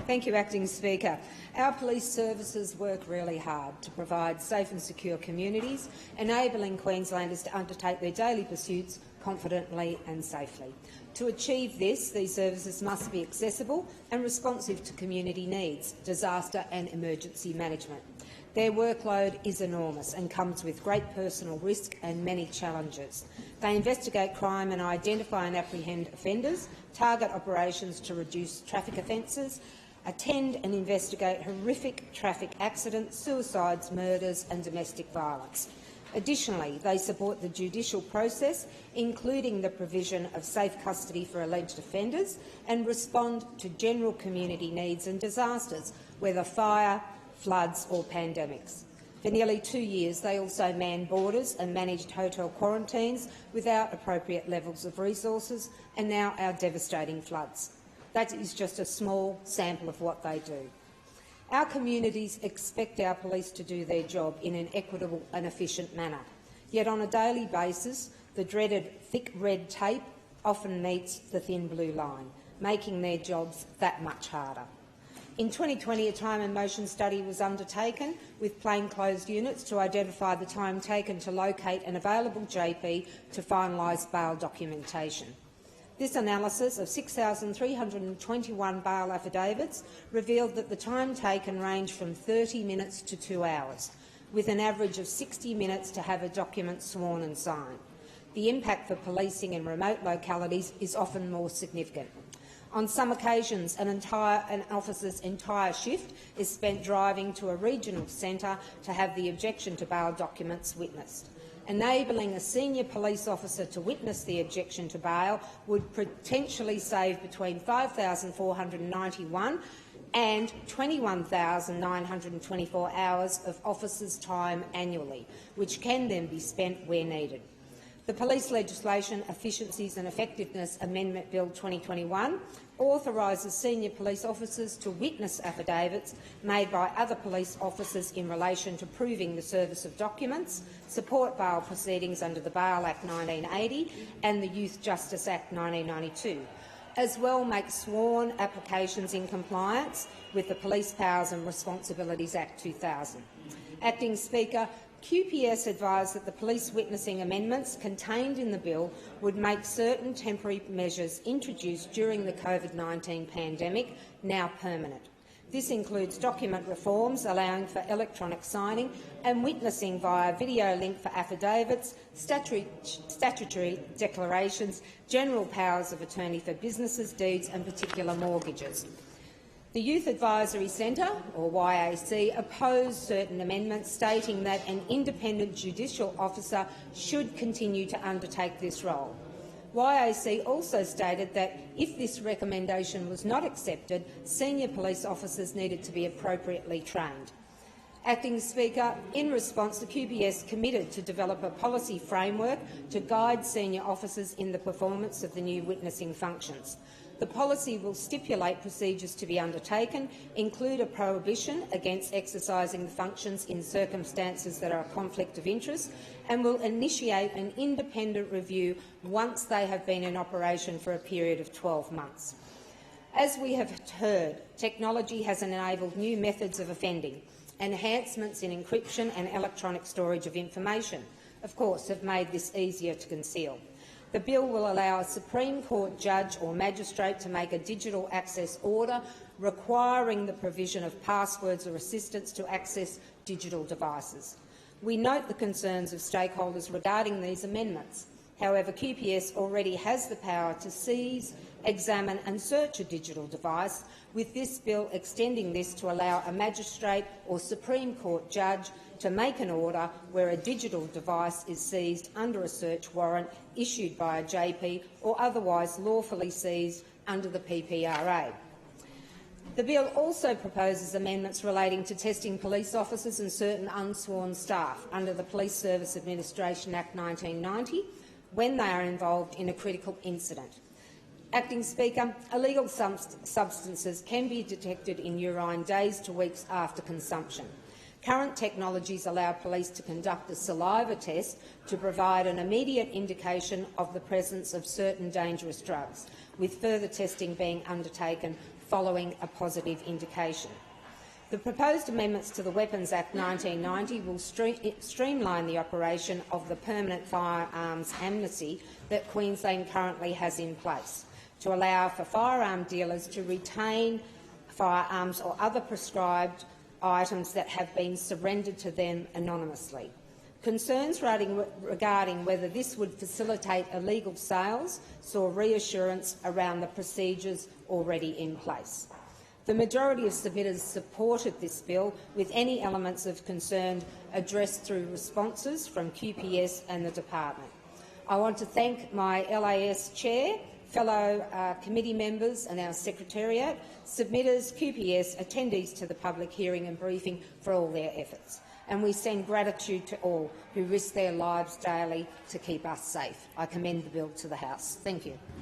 Thank you, Acting Speaker. Our police services work really hard to provide safe and secure communities, enabling Queenslanders to undertake their daily pursuits confidently and safely. To achieve this, these services must be accessible and responsive to community needs, disaster and emergency management. Their workload is enormous and comes with great personal risk and many challenges. They investigate crime and identify and apprehend offenders, target operations to reduce traffic offences, attend and investigate horrific traffic accidents, suicides, murders and domestic violence. Additionally, they support the judicial process, including the provision of safe custody for alleged offenders, and respond to general community needs and disasters, whether fire, floods or pandemics. For nearly 2 years, they also manned borders and managed hotel quarantines without appropriate levels of resources, and now our devastating floods. That is just a small sample of what they do. Our communities expect our police to do their job in an equitable and efficient manner. Yet on a daily basis, the dreaded thick red tape often meets the thin blue line, making their jobs that much harder. In 2020, a time and motion study was undertaken with plainclothes units to identify the time taken to locate an available JP to finalise bail documentation. This analysis of 6,321 bail affidavits revealed that the time taken ranged from 30 minutes to 2 hours, with an average of 60 minutes to have a document sworn and signed. The impact for policing in remote localities is often more significant. On some occasions, an officer's entire shift is spent driving to a regional centre to have the objection to bail documents witnessed. Enabling a senior police officer to witness the objection to bail would potentially save between 5,491 and 21,924 hours of officers' time annually, which can then be spent where needed. The Police Legislation Efficiencies and Effectiveness Amendment Bill 2021 authorises senior police officers to witness affidavits made by other police officers in relation to proving the service of documents, support bail proceedings under the Bail Act 1980 and the Youth Justice Act 1992, as well make sworn applications in compliance with the Police Powers and Responsibilities Act 2000. Acting Speaker, QPS advised that the police witnessing amendments contained in the bill would make certain temporary measures introduced during the COVID-19 pandemic now permanent. This includes document reforms allowing for electronic signing and witnessing via video link for affidavits, statutory declarations, general powers of attorney for businesses, deeds and particular mortgages. The Youth Advisory Centre, or YAC, opposed certain amendments stating that an independent judicial officer should continue to undertake this role. YAC also stated that if this recommendation was not accepted, senior police officers needed to be appropriately trained. Acting Speaker, in response, the QPS committed to develop a policy framework to guide senior officers in the performance of the new witnessing functions. The policy will stipulate procedures to be undertaken, include a prohibition against exercising the functions in circumstances that are a conflict of interest, and will initiate an independent review once they have been in operation for a period of 12 months. As we have heard, technology has enabled new methods of offending. Enhancements in encryption and electronic storage of information, of course, have made this easier to conceal. The bill will allow a Supreme Court judge or magistrate to make a digital access order requiring the provision of passwords or assistance to access digital devices. We note the concerns of stakeholders regarding these amendments. However, QPS already has the power to seize, examine and search a digital device, with this bill extending this to allow a magistrate or Supreme Court judge to make an order where a digital device is seized under a search warrant issued by a JP or otherwise lawfully seized under the PPRA. The bill also proposes amendments relating to testing police officers and certain unsworn staff under the Police Service Administration Act 1990 when they are involved in a critical incident. Acting Speaker, illegal substances can be detected in urine days to weeks after consumption. Current technologies allow police to conduct a saliva test to provide an immediate indication of the presence of certain dangerous drugs, with further testing being undertaken following a positive indication. The proposed amendments to the Weapons Act 1990 will streamline the operation of the permanent firearms amnesty that Queensland currently has in place, to allow for firearm dealers to retain firearms or other prescribed items that have been surrendered to them anonymously. Concerns regarding whether this would facilitate illegal sales saw reassurance around the procedures already in place. The majority of submitters supported this bill, with any elements of concern addressed through responses from QPS and the department. I want to thank my LAS chair, fellow committee members and our secretariat, submitters, QPS, attendees to the public hearing and briefing for all their efforts. And we send gratitude to all who risk their lives daily to keep us safe. I commend the bill to the House. Thank you.